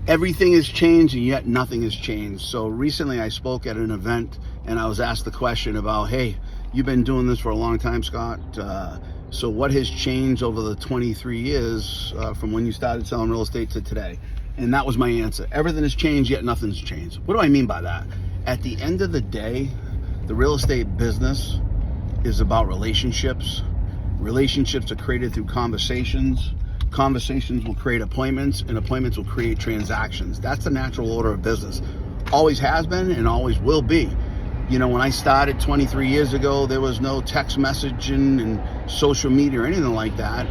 Everything has changed and yet nothing has changed. So recently I spoke at an event and I was asked the question about, hey, you've been doing this for a long time, Scott. So what has changed over the 23 years from when you started selling real estate to today? And that was my answer. Everything has changed, yet nothing's changed. What do I mean by that? At the end of the day, the real estate business is about relationships. Relationships are created through conversations. Conversations will create appointments, and appointments will create transactions. That's the natural order of business. Always has been and always will be. You know, when I started 23 years ago, there was no text messaging and social media or anything like that.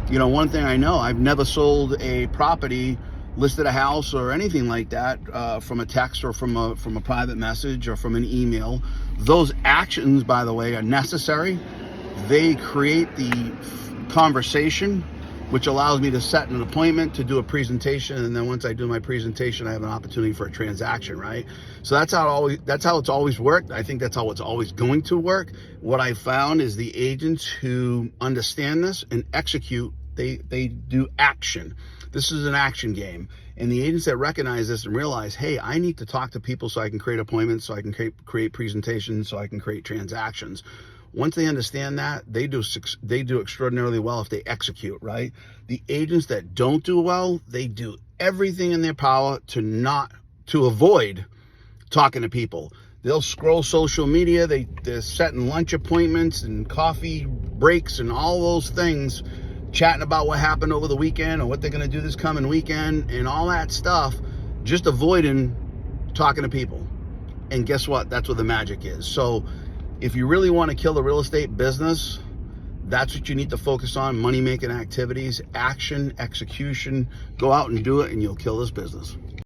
You know, one thing I know, I've never sold a property, listed a house or anything like that from a text or from a private message or from an email. Those actions, by the way, are necessary. They create the conversation, which allows me to set an appointment to do a presentation, and then once I do my presentation, I have an opportunity for a transaction, right? So that's how it's always worked. I think that's how it's always going to work. What I found is the agents who understand this and execute, they do action. This is an action game. And the agents that recognize this and realize, hey, I need to talk to people so I can create appointments, so I can create presentations, so I can create transactions. Once they understand that, they do extraordinarily well if they execute, right? The agents that don't do well, they do everything in their power to avoid talking to people. They'll scroll social media, they're setting lunch appointments and coffee breaks and all those things, chatting about what happened over the weekend or what they're gonna do this coming weekend and all that stuff, just avoiding talking to people. And guess what? That's what the magic is. So if you really want to kill the real estate business, that's what you need to focus on: money-making activities, action, execution. Go out and do it, and you'll kill this business.